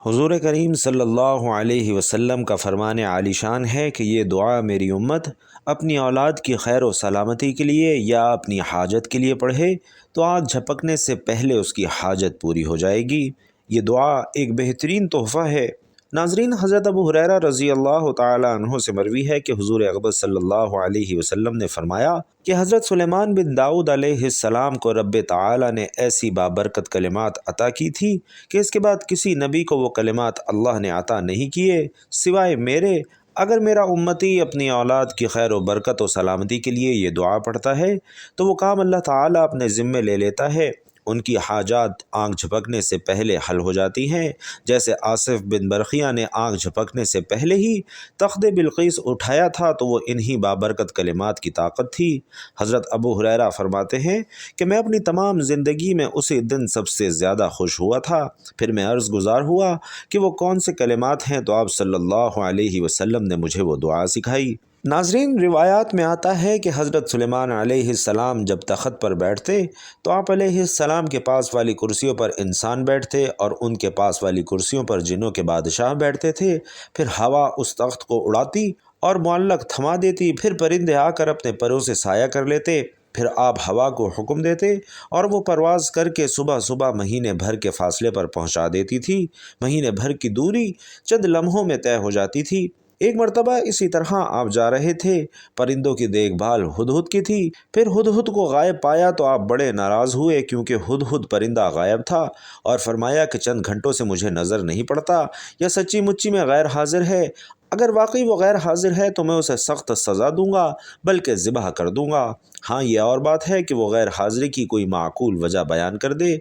حضور کریم صلی اللہ علیہ وسلم کا فرمان عالی شان ہے کہ یہ دعا میری امت اپنی اولاد کی خیر و سلامتی کے لیے یا اپنی حاجت کے لیے پڑھے تو آگ جھپکنے سے پہلے اس کی حاجت پوری ہو جائے گی۔ یہ دعا ایک بہترین تحفہ ہے۔ ناظرین، حضرت ابو ہریرہ رضی اللہ تعالی عنہ سے مروی ہے کہ حضور اقدس صلی اللہ علیہ وسلم نے فرمایا کہ حضرت سلیمان بن داؤد علیہ السلام کو رب تعالی نے ایسی بابرکت کلمات عطا کی تھی کہ اس کے بعد کسی نبی کو وہ کلمات اللہ نے عطا نہیں کیے سوائے میرے۔ اگر میرا امتی اپنی اولاد کی خیر و برکت و سلامتی کے لیے یہ دعا پڑھتا ہے تو وہ کام اللہ تعالی اپنے ذمے لے لیتا ہے۔ ان کی حاجات آنکھ جھپکنے سے پہلے حل ہو جاتی ہیں، جیسے آصف بن برقیہ نے آنکھ جھپکنے سے پہلے ہی تخت بلقیس اٹھایا تھا تو وہ انہی بابرکت کلمات کی طاقت تھی۔ حضرت ابو ہریرہ فرماتے ہیں کہ میں اپنی تمام زندگی میں اسی دن سب سے زیادہ خوش ہوا تھا۔ پھر میں عرض گزار ہوا کہ وہ کون سے کلمات ہیں تو آپ صلی اللہ علیہ وسلم نے مجھے وہ دعا سکھائی۔ ناظرین، روایات میں آتا ہے کہ حضرت سلیمان علیہ السلام جب تخت پر بیٹھتے تو آپ علیہ السلام کے پاس والی کرسیوں پر انسان بیٹھتے اور ان کے پاس والی کرسیوں پر جنوں کے بادشاہ بیٹھتے تھے۔ پھر ہوا اس تخت کو اڑاتی اور معلق تھما دیتی، پھر پرندے آ کر اپنے پروں سے سایہ کر لیتے، پھر آپ ہوا کو حکم دیتے اور وہ پرواز کر کے صبح صبح مہینے بھر کے فاصلے پر پہنچا دیتی تھی۔ مہینے بھر کی دوری چند لمحوں میں طے ہو جاتی تھی۔ ایک مرتبہ اسی طرح آپ جا رہے تھے، پرندوں کی دیکھ بھال ہدہد کی تھی، پھر ہدہد کو غائب پایا تو آپ بڑے ناراض ہوئے کیونکہ ہدہد پرندہ غائب تھا، اور فرمایا کہ چند گھنٹوں سے مجھے نظر نہیں پڑتا، یا سچی مچی میں غیر حاضر ہے۔ اگر واقعی وہ غیر حاضر ہے تو میں اسے سخت سزا دوں گا، بلکہ ذبح کر دوں گا۔ ہاں، یہ اور بات ہے کہ وہ غیر حاضری کی کوئی معقول وجہ بیان کر دے۔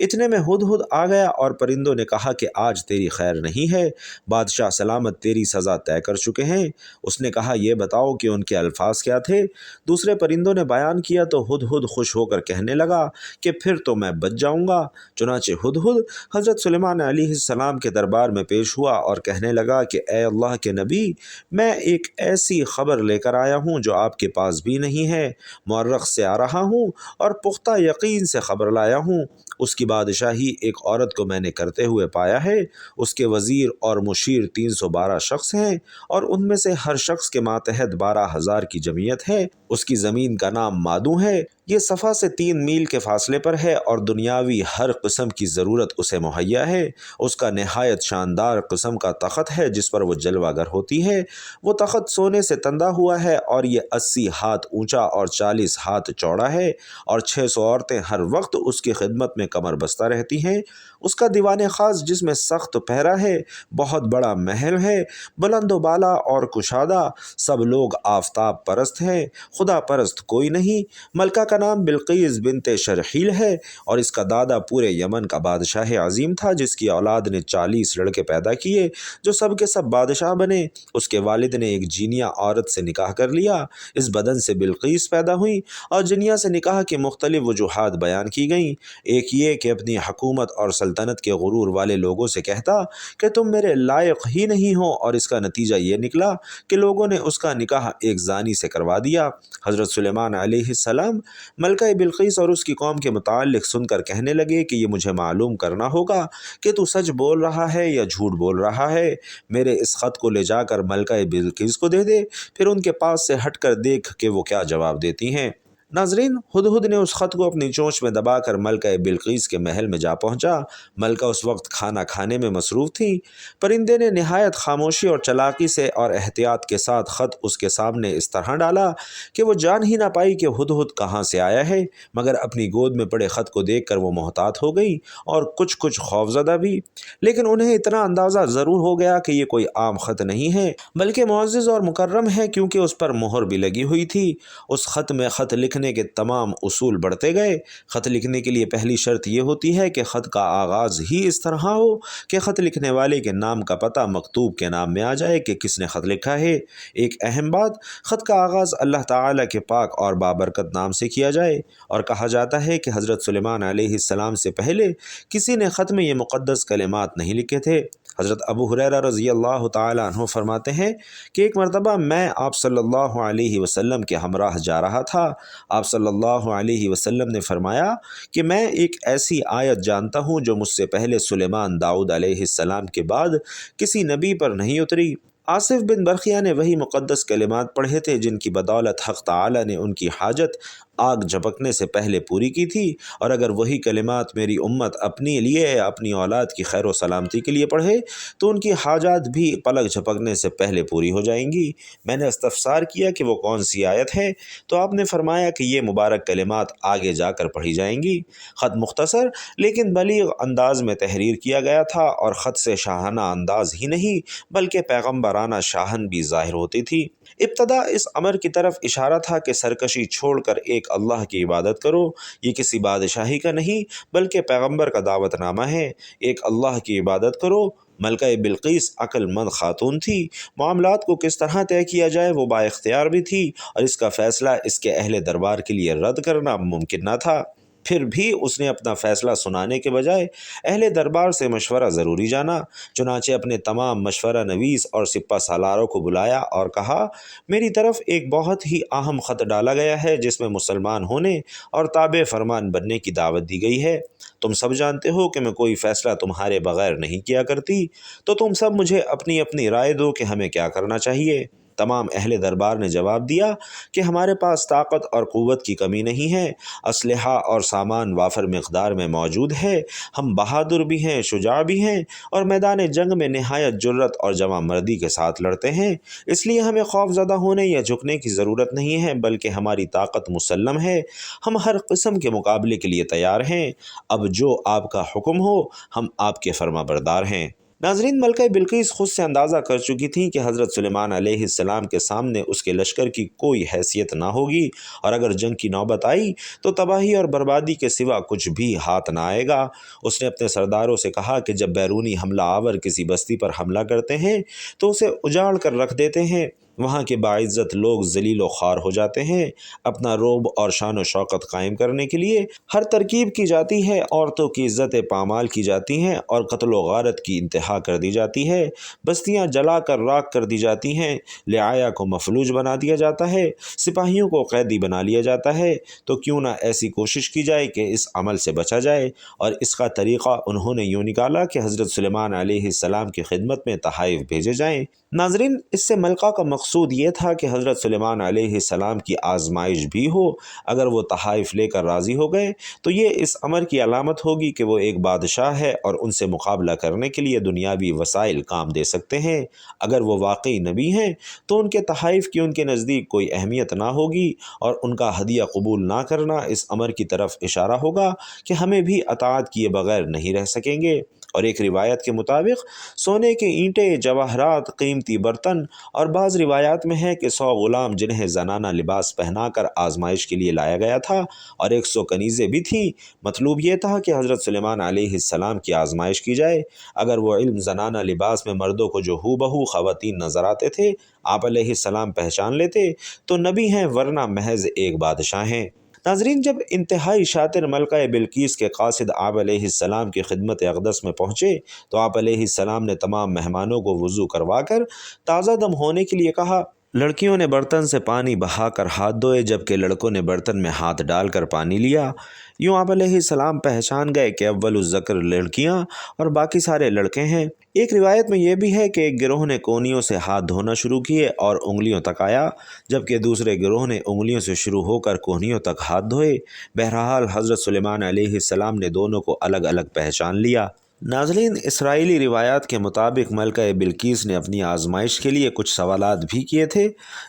اتنے میں ہدہد آ گیا اور پرندوں نے کہا کہ آج تیری خیر نہیں ہے، بادشاہ سلامت تیری سزا طے کر چکے ہیں۔ اس نے کہا یہ بتاؤ کہ ان کے الفاظ کیا تھے؟ دوسرے پرندوں نے بیان کیا تو ہدہد خوش ہو کر کہنے لگا کہ پھر تو میں بچ جاؤں گا۔ چنانچہ ہدہد حضرت سلیمان علیہ السلام کے دربار میں پیش ہوا اور کہنے لگا کہ اے اللہ کے نبی، میں ایک ایسی خبر لے کر آیا ہوں جو آپ کے پاس بھی نہیں ہے۔ مورخ سے آ رہا ہوں اور پختہ یقین سے خبر لایا ہوں۔ اس کی بادشاہی ایک عورت کو میں نے کرتے ہوئے پایا ہے۔ اس کے وزیر اور مشیر 312 شخص ہیں اور ان میں سے ہر شخص کے ماتحت 12,000 کی جمعیت ہے۔ اس کی زمین کا نام مادوں ہے۔ یہ صفا سے 3 میل کے فاصلے پر ہے اور دنیاوی ہر قسم کی ضرورت اسے مہیا ہے۔ اس کا نہایت شاندار قسم کا تخت ہے جس پر وہ جلوہ گر ہوتی ہے۔ وہ تخت سونے سے تندہ ہوا ہے اور یہ 80 ہاتھ اونچا اور 40 ہاتھ چوڑا ہے، اور 600 عورتیں ہر وقت اس کی خدمت میں کمر بستہ رہتی ہیں۔ اس کا دیوان خاص جس میں سخت پہرا ہے، بہت بڑا محل ہے، بلند و بالا اور کشادہ، سب لوگ آفتاب پرست ہیں، خدا پرست کوئی نہیں۔ ملکہ کا نام بلقیس بنت شرحیل ہے اور اس کا دادا پورے یمن کا بادشاہ عظیم تھا جس کی اولاد نے 40 لڑکے پیدا کیے جو سب کے سب بادشاہ بنے۔ اس کے والد نے ایک جینیا عورت سے نکاح کر لیا، اس بدن سے بلقیس پیدا ہوئی، اور جنیا سے نکاح کی مختلف وجوہات بیان کی گئیں۔ ایک یہ کہ اپنی حکومت اور سلطنت کے غرور والے لوگوں سے کہتا کہ تم میرے لائق ہی نہیں ہو، اور اس کا نتیجہ یہ نکلا کہ لوگوں نے اس کا نکاح ایک زانی سے کروا دیا۔ حضرت سلیمان علیہ السلام ملکہ بلقیس اور اس کی قوم کے متعلق سن کر کہنے لگے کہ یہ مجھے معلوم کرنا ہوگا کہ تو سچ بول رہا ہے یا جھوٹ بول رہا ہے۔ میرے اس خط کو لے جا کر ملکہ بلقیس کو دے دے، پھر ان کے پاس سے ہٹ کر دیکھ کہ وہ کیا جواب دیتی ہیں۔ ناظرین، ہدہد نے اس خط کو اپنی چونچ میں دبا کر ملکہ بلقیس کے محل میں جا پہنچا۔ ملکہ اس وقت کھانا کھانے میں مصروف تھیں۔ پرندے نے نہایت خاموشی اور چلاکی سے اور احتیاط کے ساتھ خط اس کے سامنے اس طرح ڈالا کہ وہ جان ہی نہ پائی کہ ہدہد کہاں سے آیا ہے، مگر اپنی گود میں پڑے خط کو دیکھ کر وہ محتاط ہو گئی اور کچھ خوفزدہ بھی، لیکن انہیں اتنا اندازہ ضرور ہو گیا کہ یہ کوئی عام خط نہیں ہے بلکہ معزز اور مکرم ہے، کیونکہ اس پر مہر بھی لگی ہوئی تھی۔ اس خط میں خط لکھنے کے تمام اصول بڑھتے گئے۔ خط لکھنے کے لیے پہلی شرط یہ ہوتی ہے کہ خط کا آغاز ہی اس طرح ہو کہ خط لکھنے والے کے نام کا پتہ مکتوب کے نام میں آ جائے کہ کس نے خط لکھا ہے۔ ایک اہم بات، خط کا آغاز اللہ تعالیٰ کے پاک اور بابرکت نام سے کیا جائے، اور کہا جاتا ہے کہ حضرت سلیمان علیہ السلام سے پہلے کسی نے خط میں یہ مقدس کلمات نہیں لکھے تھے۔ حضرت ابو ہریرہ رضی اللہ تعالی عنہ فرماتے ہیں کہ ایک مرتبہ میں آپ صلی اللہ علیہ وسلم کے ہمراہ جا رہا تھا۔ آپ صلی اللہ علیہ وسلم نے فرمایا کہ میں ایک ایسی آیت جانتا ہوں جو مجھ سے پہلے سلیمان داؤد علیہ السلام کے بعد کسی نبی پر نہیں اتری۔ آصف بن برقیہ نے وہی مقدس کلمات پڑھے تھے جن کی بدولت حق تعالی نے ان کی حاجت آگ جھپکنے سے پہلے پوری کی تھی، اور اگر وہی کلمات میری امت اپنی لیے یا اپنی اولاد کی خیر و سلامتی کے لیے پڑھے تو ان کی حاجات بھی پلک جھپکنے سے پہلے پوری ہو جائیں گی۔ میں نے استفسار کیا کہ وہ کون سی آیت ہے، تو آپ نے فرمایا کہ یہ مبارک کلمات آگے جا کر پڑھی جائیں گی۔ خط مختصر لیکن بلیغ انداز میں تحریر کیا گیا تھا، اور خط سے شاہانہ انداز ہی نہیں بلکہ پیغمبرانہ شاہن بھی ظاہر ہوتی تھی۔ ابتدا اس امر کی طرف اشارہ تھا کہ سرکشی چھوڑ کر ایک اللہ کی عبادت کرو۔ یہ کسی بادشاہی کا نہیں بلکہ پیغمبر کا دعوت نامہ ہے۔ ایک اللہ کی عبادت کرو۔ ملکہ بلقیس عقل مند خاتون تھی، معاملات کو کس طرح طے کیا جائے وہ با اختیار بھی تھی، اور اس کا فیصلہ اس کے اہل دربار کے لیے رد کرنا ممکن نہ تھا۔ پھر بھی اس نے اپنا فیصلہ سنانے کے بجائے اہل دربار سے مشورہ ضروری جانا، چنانچہ اپنے تمام مشورہ نویس اور سپہ سالاروں کو بلایا اور کہا، میری طرف ایک بہت ہی اہم خط ڈالا گیا ہے جس میں مسلمان ہونے اور تابع فرمان بننے کی دعوت دی گئی ہے۔ تم سب جانتے ہو کہ میں کوئی فیصلہ تمہارے بغیر نہیں کیا کرتی، تو تم سب مجھے اپنی اپنی رائے دو کہ ہمیں کیا کرنا چاہیے۔ تمام اہل دربار نے جواب دیا کہ ہمارے پاس طاقت اور قوت کی کمی نہیں ہے، اسلحہ اور سامان وافر مقدار میں موجود ہے، ہم بہادر بھی ہیں، شجاع بھی ہیں، اور میدان جنگ میں نہایت جرت اور جواں مردی کے ساتھ لڑتے ہیں، اس لیے ہمیں خوف زدہ ہونے یا جھکنے کی ضرورت نہیں ہے، بلکہ ہماری طاقت مسلم ہے، ہم ہر قسم کے مقابلے کے لیے تیار ہیں، اب جو آپ کا حکم ہو ہم آپ کے فرما بردار ہیں۔ ناظرین، ملکہ بلقیس خود سے اندازہ کر چکی تھیں کہ حضرت سلیمان علیہ السلام کے سامنے اس کے لشکر کی کوئی حیثیت نہ ہوگی، اور اگر جنگ کی نوبت آئی تو تباہی اور بربادی کے سوا کچھ بھی ہاتھ نہ آئے گا۔ اس نے اپنے سرداروں سے کہا کہ جب بیرونی حملہ آور کسی بستی پر حملہ کرتے ہیں تو اسے اجاڑ کر رکھ دیتے ہیں، وہاں کے باعزت لوگ ذلیل و خوار ہو جاتے ہیں، اپنا رعب اور شان و شوکت قائم کرنے کے لیے ہر ترکیب کی جاتی ہے، عورتوں کی عزت پامال کی جاتی ہیں اور قتل و غارت کی انتہا کر دی جاتی ہے، بستیاں جلا کر راکھ کر دی جاتی ہیں، لعایا کو مفلوج بنا دیا جاتا ہے، سپاہیوں کو قیدی بنا لیا جاتا ہے، تو کیوں نہ ایسی کوشش کی جائے کہ اس عمل سے بچا جائے، اور اس کا طریقہ انہوں نے یوں نکالا کہ حضرت سلیمان علیہ السلام کی خدمت میں تحائف بھیجے جائیں۔ ناظرین، اس سے ملکہ کا مقصود یہ تھا کہ حضرت سلیمان علیہ السلام کی آزمائش بھی ہو، اگر وہ تحائف لے کر راضی ہو گئے تو یہ اس امر کی علامت ہوگی کہ وہ ایک بادشاہ ہے اور ان سے مقابلہ کرنے کے لیے دنیاوی وسائل کام دے سکتے ہیں۔ اگر وہ واقعی نبی ہیں تو ان کے تحائف کی ان کے نزدیک کوئی اہمیت نہ ہوگی، اور ان کا ہدیہ قبول نہ کرنا اس امر کی طرف اشارہ ہوگا کہ ہمیں بھی اطاعت کیے بغیر نہیں رہ سکیں گے۔ اور ایک روایت کے مطابق سونے کے اینٹیں، جواہرات، قیمتی برتن، اور بعض روایات میں ہے کہ 100 غلام جنہیں زنانہ لباس پہنا کر آزمائش کے لیے لایا گیا تھا، اور 100 کنیزیں بھی تھیں۔ مطلوب یہ تھا کہ حضرت سلیمان علیہ السلام کی آزمائش کی جائے۔ اگر وہ علم زنانہ لباس میں مردوں کو جو ہو بہو خواتین نظر آتے تھے آپ علیہ السلام پہچان لیتے تو نبی ہیں، ورنہ محض ایک بادشاہ ہیں۔ ناظرین، جب انتہائی شاطر ملکہ بلقیس کے قاصد آپ علیہ السلام کی خدمت اقدس میں پہنچے تو آپ علیہ السلام نے تمام مہمانوں کو وضو کروا کر تازہ دم ہونے کے لیے کہا۔ لڑکیوں نے برتن سے پانی بہا کر ہاتھ دھوئے، جبکہ لڑکوں نے برتن میں ہاتھ ڈال کر پانی لیا۔ یوں آپ علیہ السلام پہچان گئے کہ اول الذکر لڑکیاں اور باقی سارے لڑکے ہیں۔ ایک روایت میں یہ بھی ہے کہ ایک گروہ نے کونیوں سے ہاتھ دھونا شروع کیے اور انگلیوں تک آیا، جبکہ دوسرے گروہ نے انگلیوں سے شروع ہو کر کونیوں تک ہاتھ دھوئے۔ بہرحال حضرت سلیمان علیہ السلام نے دونوں کو الگ الگ پہچان لیا۔ ناظرین، اسرائیلی روایات کے مطابق ملکہ بلقیس نے اپنی آزمائش کے لیے کچھ سوالات بھی کیے تھے،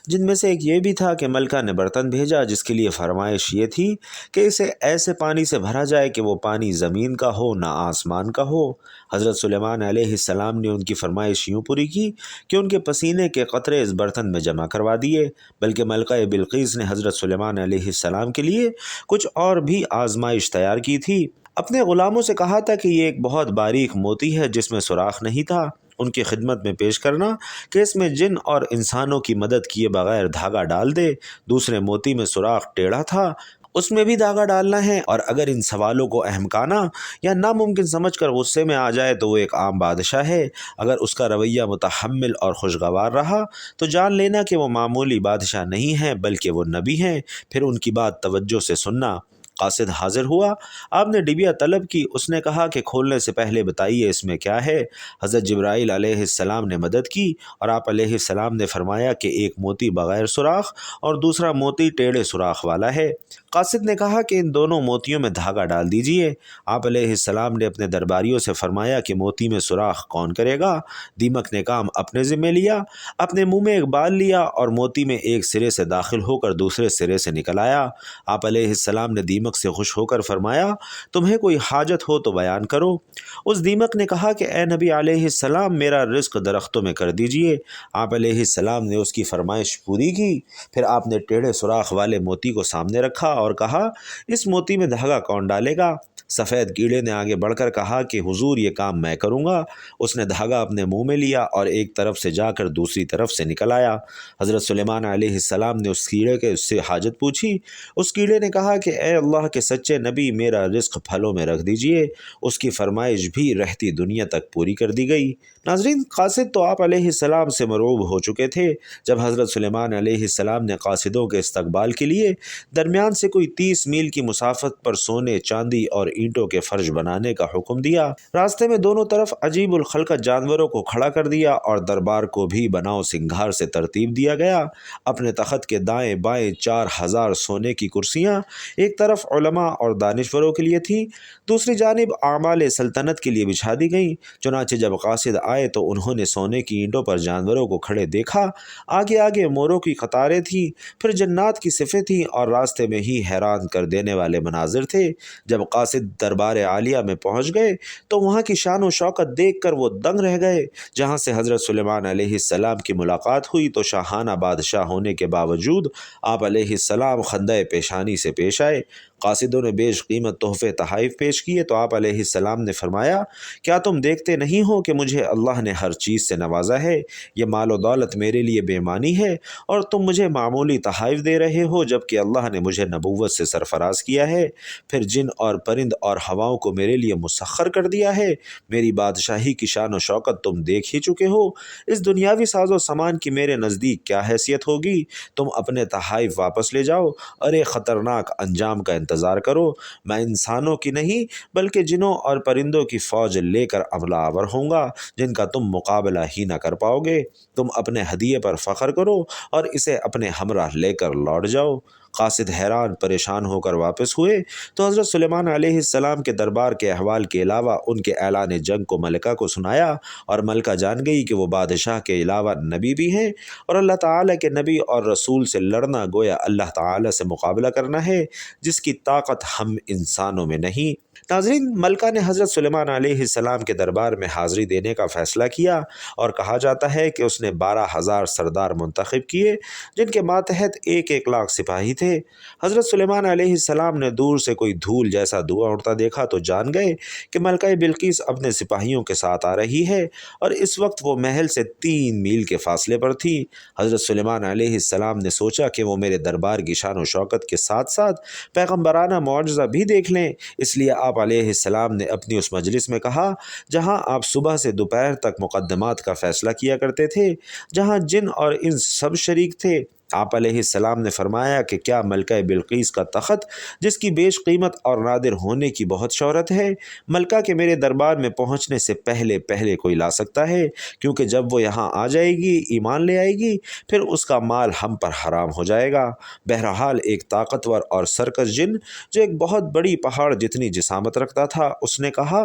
جن میں سے ایک یہ بھی تھا کہ ملکہ نے برتن بھیجا جس کے لیے فرمائش یہ تھی کہ اسے ایسے پانی سے بھرا جائے کہ وہ پانی زمین کا ہو نہ آسمان کا ہو۔ حضرت سلیمان علیہ السلام نے ان کی فرمائش یوں پوری کی کہ ان کے پسینے کے قطرے اس برتن میں جمع کروا دیے، بلکہ ملکہ بلقیس نے حضرت سلیمان علیہ السلام کے لیے کچھ اور بھی آزمائش تیار کی تھی۔ اپنے غلاموں سے کہا تھا کہ یہ ایک بہت باریک موتی ہے جس میں سوراخ نہیں تھا، ان کی خدمت میں پیش کرنا کہ اس میں جن اور انسانوں کی مدد کیے بغیر دھاگا ڈال دے۔ دوسرے موتی میں سوراخ ٹیڑھا تھا، اس میں بھی دھاگا ڈالنا ہے، اور اگر ان سوالوں کو احمقانہ یا ناممکن سمجھ کر غصے میں آ جائے تو وہ ایک عام بادشاہ ہے۔ اگر اس کا رویہ متحمل اور خوشگوار رہا تو جان لینا کہ وہ معمولی بادشاہ نہیں ہیں بلکہ وہ نبی ہیں۔ پھر ان کی بات توجہ سے سننا۔ قاصد حاضر ہوا، آپ نے ڈبیا طلب کی، اس نے کہا کہ کھولنے سے پہلے بتائیے اس میں کیا ہے۔ حضرت جبرائیل علیہ السلام نے مدد کی اور آپ علیہ السلام نے فرمایا کہ ایک موتی بغیر سوراخ اور دوسرا موتی ٹیڑھے سوراخ والا ہے۔ قاصد نے کہا کہ ان دونوں موتیوں میں دھاگا ڈال دیجئے۔ آپ علیہ السلام نے اپنے درباریوں سے فرمایا کہ موتی میں سوراخ کون کرے گا؟ دیمک نے کام اپنے ذمہ لیا، اپنے منہ میں ایک بال لیا اور موتی میں ایک سرے سے داخل ہو کر دوسرے سرے سے نکل آیا۔ آپ علیہ السلام نے دیمک سے خوش ہو کر فرمایا، تمہیں کوئی حاجت ہو تو بیان کرو۔ اس دیمک نے کہا کہ اے نبی علیہ السلام، میرا رزق درختوں میں کر دیجئے۔ آپ علیہ السلام نے اس کی فرمائش پوری کی۔ پھر آپ نے ٹیڑھے سوراخ والے موتی کو سامنے رکھا اور کہا، اس موتی میں دھاگا کون ڈالے گا؟ سفید کیڑے نے آگے بڑھ کر کہا کہ حضور یہ کام میں کروں گا۔ اس نے دھاگا اپنے منہ میں لیا اور ایک طرف سے جا کر دوسری طرف سے نکل آیا۔ حضرت سلیمان علیہ السلام نے اس کیڑے کے اس سے حاجت پوچھی۔ اس کیڑے نے کہا کہ اے اللہ کے سچے نبی، میرا رزق پھلوں میں رکھ دیجئے۔ اس کی فرمائش بھی رہتی دنیا تک پوری کر دی گئی۔ ناظرین، قاصد تو آپ علیہ السلام سے مرعوب ہو چکے تھے۔ جب حضرت سلیمان علیہ السلام نے قاصدوں کے استقبال کے لیے درمیان سے کوئی 30 میل کی مسافت پر سونے، چاندی اور اینٹوں کے فرش بنانے کا حکم دیا، راستے میں دونوں طرف عجیب الخلقت جانوروں کو کھڑا کر دیا اور دربار کو بھی بناؤ سنگھار سے ترتیب دیا گیا۔ اپنے تخت کے دائیں بائیں 4000 سونے کی کرسیاں ایک طرف علماء اور دانشوروں کے لیے تھیں، دوسری جانب اعمال سلطنت کے لیے بچھا دی گئیں۔ چنانچہ جب قاصد آئے تو انہوں نے سونے کی اینٹوں پر جانوروں کو کھڑے دیکھا، آگے آگے موروں کی قطاریں تھیں، پھر جنات کی صفیں تھیں اور راستے میں ہی حیران کر دینے والے مناظر تھے۔ جب قاصد دربار عالیہ میں پہنچ گئے تو وہاں کی شان و شوکت دیکھ کر وہ دنگ رہ گئے۔ جہاں سے حضرت سلیمان علیہ السلام کی ملاقات ہوئی تو شاہانہ بادشاہ ہونے کے باوجود آپ علیہ السلام خندۂ پیشانی سے پیش آئے۔ قاصدوں نے بیش قیمت تحفے تحائف پیش کیے تو آپ علیہ السلام نے فرمایا، کیا تم دیکھتے نہیں ہو کہ مجھے اللہ نے ہر چیز سے نوازا ہے؟ یہ مال و دولت میرے لیے بے معنی ہے اور تم مجھے معمولی تحائف دے رہے ہو، جبکہ اللہ نے مجھے نبوت سے سرفراز کیا ہے، پھر جن اور پرند اور ہواؤں کو میرے لیے مسخر کر دیا ہے۔ میری بادشاہی کی شان و شوکت تم دیکھ ہی چکے ہو، اس دنیاوی ساز و سامان کی میرے نزدیک کیا حیثیت ہوگی؟ تم اپنے تحائف واپس لے جاؤ اور ایک خطرناک انجام کا انتظار کرو۔ میں انسانوں کی نہیں بلکہ جنوں اور پرندوں کی فوج لے کر عملہ آور ہوں گا جن کا تم مقابلہ ہی نہ کر پاؤ گے۔ تم اپنے ہدیے پر فخر کرو اور اسے اپنے ہمراہ لے کر لوٹ جاؤ۔ قاصد حیران پریشان ہو کر واپس ہوئے تو حضرت سلیمان علیہ السلام کے دربار کے احوال کے علاوہ ان کے اعلان جنگ کو ملکہ کو سنایا، اور ملکہ جان گئی کہ وہ بادشاہ کے علاوہ نبی بھی ہیں اور اللہ تعالیٰ کے نبی اور رسول سے لڑنا گویا اللہ تعالیٰ سے مقابلہ کرنا ہے جس کی طاقت ہم انسانوں میں نہیں۔ ناظرین، ملکہ نے حضرت سلیمان علیہ السلام کے دربار میں حاضری دینے کا فیصلہ کیا اور کہا جاتا ہے کہ اس نے 12,000 سردار منتخب کیے جن کے ماتحت 1 لاکھ سپاہی تھے۔ حضرت سلیمان علیہ السلام نے دور سے کوئی دھول جیسا دھواں اڑتا دیکھا تو جان گئے کہ ملکہ بلقیس اپنے سپاہیوں کے ساتھ آ رہی ہے اور اس وقت وہ محل سے 3 میل کے فاصلے پر تھی۔ حضرت سلیمان علیہ السلام نے سوچا کہ وہ میرے دربار کی شان و شوکت کے ساتھ ساتھ پیغمبرانہ معجزہ بھی دیکھ لیں، اس لیے آپ علیہ السلام نے اپنی اس مجلس میں کہا جہاں آپ صبح سے دوپہر تک مقدمات کا فیصلہ کیا کرتے تھے، جہاں جن اور انس سب شریک تھے۔ آپ علیہ السلام نے فرمایا کہ کیا ملکہ بلقیس کا تخت جس کی بیش قیمت اور نادر ہونے کی بہت شہرت ہے، ملکہ کے میرے دربار میں پہنچنے سے پہلے کوئی لا سکتا ہے؟ کیونکہ جب وہ یہاں آ جائے گی، ایمان لے آئے گی، پھر اس کا مال ہم پر حرام ہو جائے گا۔ بہرحال ایک طاقتور اور سرکش جن جو ایک بہت بڑی پہاڑ جتنی جسامت رکھتا تھا، اس نے کہا،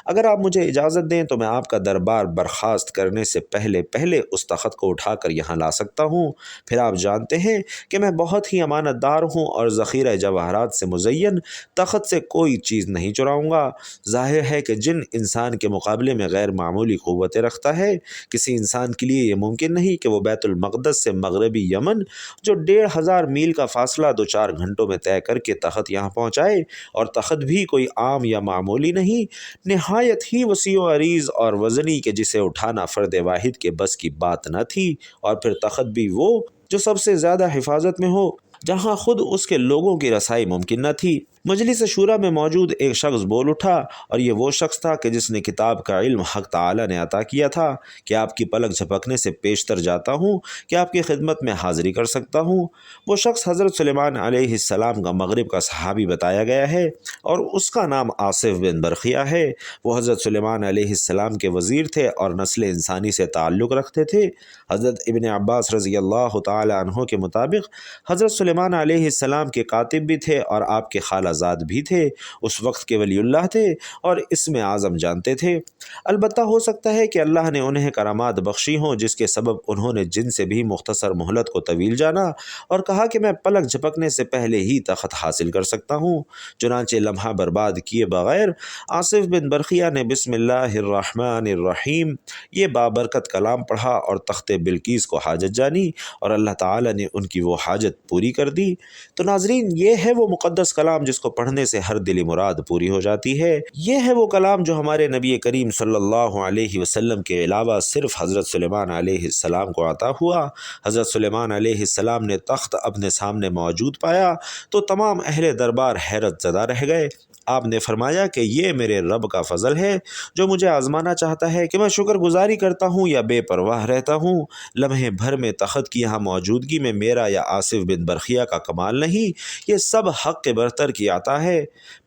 اگر آپ مجھے اجازت دیں تو میں آپ کا دربار برخاست کرنے سے پہلے اس تخت کو اٹھا کر یہاں لا سکتا ہوں۔ پھر آپ جانتے ہیں کہ میں بہت ہی امانت دار ہوں اور ذخیرہ جواہرات سے مزین تخت سے کوئی چیز نہیں چراؤں گا۔ ظاہر ہے کہ جن انسان کے مقابلے میں غیر معمولی قوتیں رکھتا ہے، کسی انسان کے لیے یہ ممکن نہیں کہ وہ بیت المقدس سے مغربی یمن جو 1500 میل کا فاصلہ 2-4 گھنٹوں میں طے کر کے تخت یہاں پہنچائے، اور تخت بھی کوئی عام یا معمولی نہیں، نہایت ہی وسیع و عریض اور وزنی کہ جسے اٹھانا فرد واحد کے بس کی بات نہ تھی، اور پھر تخت بھی وہ جو سب سے زیادہ حفاظت میں ہو۔ جہاں خود اس کے لوگوں کی رسائی ممکن نہ تھی۔ مجلس شورا میں موجود ایک شخص بول اٹھا، اور یہ وہ شخص تھا کہ جس نے کتاب کا علم حق تعالی نے عطا کیا تھا، کہ آپ کی پلک جھپکنے سے پیشتر جاتا ہوں کہ آپ کی خدمت میں حاضری کر سکتا ہوں۔ وہ شخص حضرت سلیمان علیہ السلام کا مغرب کا صحابی بتایا گیا ہے، اور اس کا نام آصف بن برخیہ ہے۔ وہ حضرت سلیمان علیہ السلام کے وزیر تھے اور نسل انسانی سے تعلق رکھتے تھے۔ حضرت ابن عباس رضی اللہ تعالی عنہ کے مطابق حضرت سلیمان علیہ السلام کے کاتب بھی تھے اور آپ کے خالہ زاد بھی تھے، اس وقت کے ولی اللہ تھے اور اسم اعظم جانتے تھے۔ البتہ ہو سکتا ہے کہ اللہ نے انہیں کرامات بخشی ہوں، جس کے سبب انہوں نے جن سے بھی مختصر مہلت کو طویل جانا اور کہا کہ میں پلک جھپکنے سے پہلے ہی تخت حاصل کر سکتا ہوں۔ چنانچہ لمحہ برباد کیے بغیر آصف بن برخیہ نے بسم اللہ الرحمن الرحیم یہ بابرکت کلام پڑھا اور تخت بلقیس کو حاجت جانی، اور اللہ تعالی نے ان کی وہ حاجت پوری کر دی۔ تو ناظرین، یہ ہے وہ مقدس کلام جس کو پڑھنے سے ہر دلی مراد پوری ہو جاتی ہے۔ یہ ہے وہ کلام جو ہمارے نبی کریم صلی اللہ علیہ وسلم کے علاوہ صرف حضرت سلیمان علیہ السلام کو عطا ہوا۔ حضرت سلیمان علیہ السلام نے تخت اپنے سامنے موجود پایا تو تمام اہل دربار حیرت زدہ رہ گئے۔ آپ نے فرمایا کہ یہ میرے رب کا فضل ہے جو مجھے آزمانا چاہتا ہے کہ میں شکر گزاری کرتا ہوں یا بے پرواہ رہتا ہوں۔ لمحے بھر میں تخت کی یہاں موجودگی میں میرا یا آصف بن برخیہ کا کمال نہیں، یہ سب حق کے برتر کی عطا ہے۔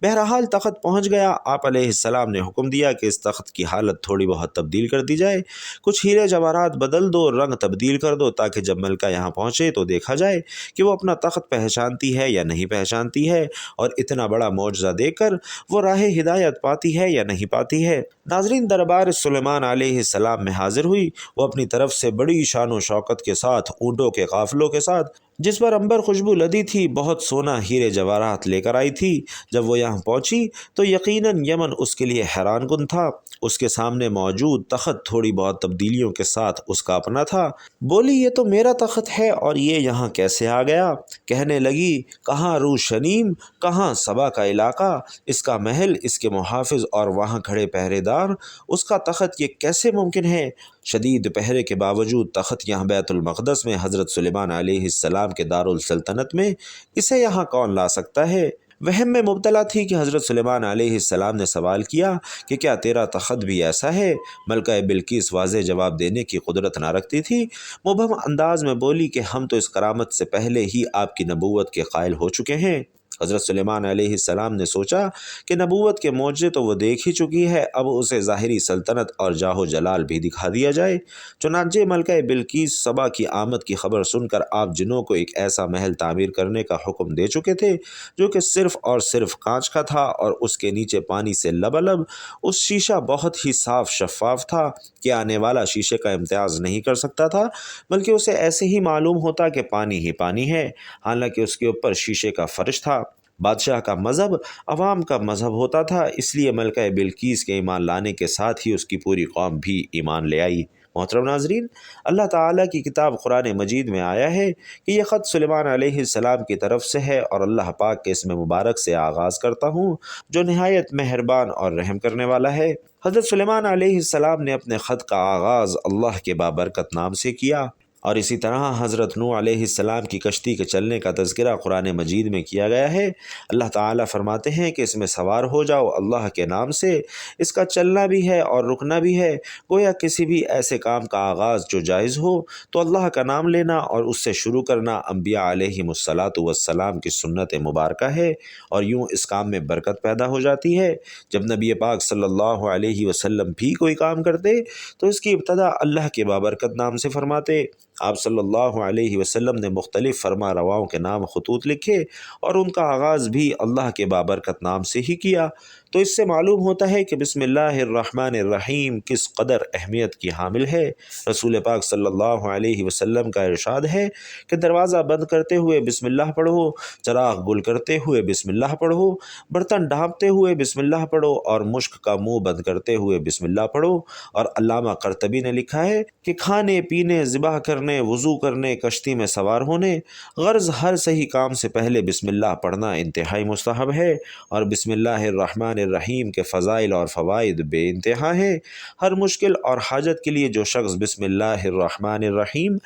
بہرحال تخت پہنچ گیا۔ آپ علیہ السلام نے حکم دیا کہ اس تخت کی حالت تھوڑی بہت تبدیل کر دی جائے، کچھ ہیرے جواہرات بدل دو، رنگ تبدیل کر دو، تاکہ جب ملکہ یہاں پہنچے تو دیکھا جائے کہ وہ اپنا تخت پہچانتی ہے یا نہیں پہچانتی ہے، اور اتنا بڑا معجزہ دیکھ کر وہ راہ ہدایت پاتی ہے یا نہیں پاتی ہے۔ ناظرین، دربار سلیمان علیہ السلام میں حاضر ہوئی۔ وہ اپنی طرف سے بڑی شان و شوکت کے ساتھ اونٹوں کے قافلوں کے ساتھ، جس پر عنبر خوشبو لدی تھی، بہت سونا ہیرے جواہرات لے کر آئی تھی۔ جب وہ یہاں پہنچی تو یقیناً یمن اس کے لیے حیران کن تھا۔ اس کے سامنے موجود تخت تھوڑی بہت تبدیلیوں کے ساتھ اس کا اپنا تھا۔ بولی، یہ تو میرا تخت ہے اور یہ یہاں کیسے آ گیا؟ کہنے لگی، کہاں رو شنیم، کہاں سبا کا علاقہ، اس کا محل، اس کے محافظ اور وہاں کھڑے پہرے دار، اس کا تخت، یہ کیسے ممکن ہے؟ شدید پہرے کے باوجود تخت یہاں بیت المقدس میں حضرت سلیمان علیہ السلام کے دارالسلطنت میں، اسے یہاں کون لا سکتا ہے؟ وہم میں مبتلا تھی کہ حضرت سلیمان علیہ السلام نے سوال کیا کہ کیا تیرا تخت بھی ایسا ہے؟ ملکہ بلقیس واضح جواب دینے کی قدرت نہ رکھتی تھی، مبہم انداز میں بولی کہ ہم تو اس کرامت سے پہلے ہی آپ کی نبوت کے قائل ہو چکے ہیں۔ حضرت سلیمان علیہ السلام نے سوچا کہ نبوت کے معجزے تو وہ دیکھ ہی چکی ہے، اب اسے ظاہری سلطنت اور جاہ و جلال بھی دکھا دیا جائے۔ چنانچہ ملکہ بلقیس سبا کی آمد کی خبر سن کر آپ جنوں کو ایک ایسا محل تعمیر کرنے کا حکم دے چکے تھے جو کہ صرف اور صرف کانچ کا تھا، اور اس کے نیچے پانی سے لبالب اس شیشہ بہت ہی صاف شفاف تھا کہ آنے والا شیشے کا امتیاز نہیں کر سکتا تھا، بلکہ اسے ایسے ہی معلوم ہوتا کہ پانی ہی پانی ہے، حالانکہ اس کے اوپر شیشے کا فرش تھا۔ بادشاہ کا مذہب عوام کا مذہب ہوتا تھا، اس لیے ملکہ بلقیس کے ایمان لانے کے ساتھ ہی اس کی پوری قوم بھی ایمان لے آئی۔ محترم ناظرین، اللہ تعالیٰ کی کتاب قرآن مجید میں آیا ہے کہ یہ خط سلیمان علیہ السلام کی طرف سے ہے، اور اللہ پاک کے اسم مبارک سے آغاز کرتا ہوں جو نہایت مہربان اور رحم کرنے والا ہے۔ حضرت سلیمان علیہ السلام نے اپنے خط کا آغاز اللہ کے بابرکت نام سے کیا، اور اسی طرح حضرت نوح علیہ السلام کی کشتی کے چلنے کا تذکرہ قرآن مجید میں کیا گیا ہے۔ اللہ تعالیٰ فرماتے ہیں کہ اس میں سوار ہو جاؤ اللہ کے نام سے، اس کا چلنا بھی ہے اور رکنا بھی ہے۔ گویا کسی بھی ایسے کام کا آغاز جو جائز ہو تو اللہ کا نام لینا اور اس سے شروع کرنا انبیاء علیہم الصلاۃ والسلام کی سنت مبارکہ ہے، اور یوں اس کام میں برکت پیدا ہو جاتی ہے۔ جب نبی پاک صلی اللہ علیہ وسلم بھی کوئی کام کرتے تو اس کی ابتدا اللہ کے بابرکت نام سے فرماتے۔ آپ صلی اللہ علیہ وسلم نے مختلف فرما رواؤں کے نام خطوط لکھے اور ان کا آغاز بھی اللہ کے بابرکت نام سے ہی کیا۔ تو اس سے معلوم ہوتا ہے کہ بسم اللہ الرحمن الرحیم کس قدر اہمیت کی حامل ہے۔ رسول پاک صلی اللہ علیہ وسلم کا ارشاد ہے کہ دروازہ بند کرتے ہوئے بسم اللہ پڑھو، چراغ گل کرتے ہوئے بسم اللہ پڑھو، برتن ڈھانپتے ہوئے بسم اللہ پڑھو، اور مشک کا منہ بند کرتے ہوئے بسم اللہ پڑھو۔ اور علامہ قرطبی نے لکھا ہے کہ کھانے پینے، ذبح کرنے کرنے، وضو کرنے، کشتی میں سوار ہونے، غرض ہر صحیح کام سے پہلے بسم اللہ پڑھنا انتہائی مستحب ہے، اور بسم اللہ الرحمن الرحیم کے فضائل اور فوائد بے انتہا ہیں۔ ہر مشکل اور حاجت کے لیے جو شخص بسم اللہ الرحمن الرحیم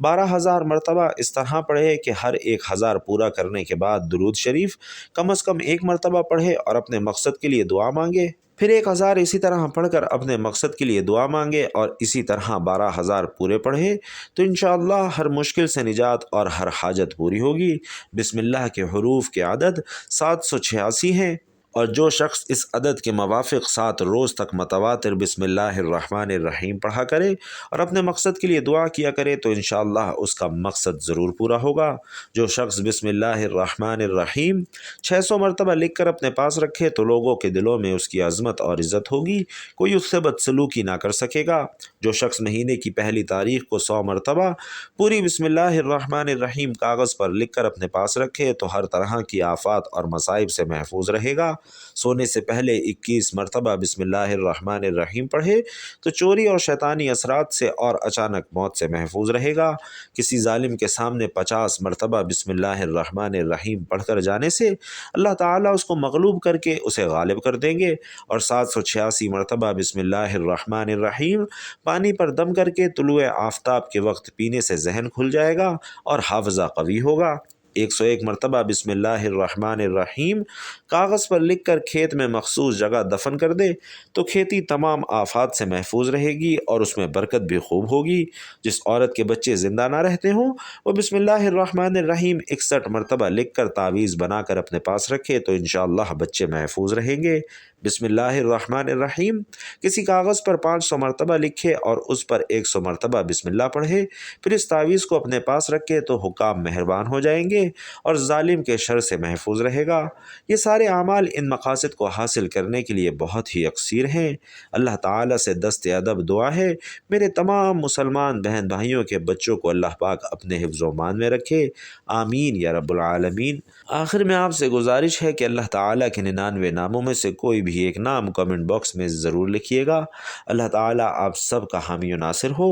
12,000 مرتبہ اس طرح پڑھے کہ ہر 1,000 پورا کرنے کے بعد درود شریف کم از کم 1 مرتبہ پڑھے اور اپنے مقصد کے لیے دعا مانگے، پھر 1,000 اسی طرح پڑھ کر اپنے مقصد کے لیے دعا مانگے اور اسی طرح 12,000 پورے پڑھے، تو انشاءاللہ ہر مشکل سے نجات اور ہر حاجت پوری ہوگی۔ بسم اللہ کے حروف کے عدد 786 ہیں، اور جو شخص اس عدد کے موافق 7 روز تک متواتر بسم اللہ الرحمن الرحیم پڑھا کرے اور اپنے مقصد کے لیے دعا کیا کرے تو انشاءاللہ اس کا مقصد ضرور پورا ہوگا۔ جو شخص بسم اللہ الرحمن الرحیم 600 مرتبہ لکھ کر اپنے پاس رکھے تو لوگوں کے دلوں میں اس کی عظمت اور عزت ہوگی، کوئی اس سے بدسلوکی نہ کر سکے گا۔ جو شخص مہینے کی پہلی تاریخ کو 100 مرتبہ پوری بسم اللہ الرحمن الرحیم کاغذ پر لکھ کر اپنے پاس رکھے تو ہر طرح کی آفات اور مصائب سے محفوظ رہے گا۔ سونے سے پہلے 21 مرتبہ بسم اللہ الرحمن الرحیم پڑھے تو چوری اور شیطانی اثرات سے اور اچانک موت سے محفوظ رہے گا۔ کسی ظالم کے سامنے 50 مرتبہ بسم اللہ الرحمن الرحیم پڑھ کر جانے سے اللہ تعالیٰ اس کو مغلوب کر کے اسے غالب کر دیں گے، اور 786 مرتبہ بسم اللہ الرحمن الرحیم پانی پر دم کر کے طلوع آفتاب کے وقت پینے سے ذہن کھل جائے گا اور حافظہ قوی ہوگا۔ 101 مرتبہ بسم اللہ الرحمن الرحیم کاغذ پر لکھ کر کھیت میں مخصوص جگہ دفن کر دے تو کھیتی تمام آفات سے محفوظ رہے گی اور اس میں برکت بھی خوب ہوگی۔ جس عورت کے بچے زندہ نہ رہتے ہوں وہ بسم اللہ الرحمن الرحیم 61 مرتبہ لکھ کر تعویذ بنا کر اپنے پاس رکھے تو انشاءاللہ بچے محفوظ رہیں گے۔ بسم اللہ الرحمن الرحیم کسی کاغذ پر 500 مرتبہ لکھے اور اس پر 100 مرتبہ بسم اللہ پڑھے، پھر اس تعویذ کو اپنے پاس رکھے تو حکام مہربان ہو جائیں گے اور ظالم کے شر سے محفوظ رہے گا۔ یہ سارے اعمال ان مقاصد کو حاصل کرنے کے لیے بہت ہی یکسیر ہیں۔ اللہ تعالیٰ سے دست ادب دعا ہے میرے تمام مسلمان بہن بھائیوں کے بچوں کو اللہ پاک اپنے حفظ و امان میں رکھے، آمین یا رب العالمین۔ آخر میں آپ سے گزارش ہے کہ اللہ تعالیٰ کے 99 ناموں میں سے کوئی بھی ایک نام کمنٹ باکس میں ضرور لکھیے گا۔ اللہ تعالیٰ آپ سب کا حامی و ناصر ہو،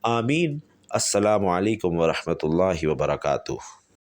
آمین۔ السلام علیکم ورحمۃ اللہ وبرکاتہ۔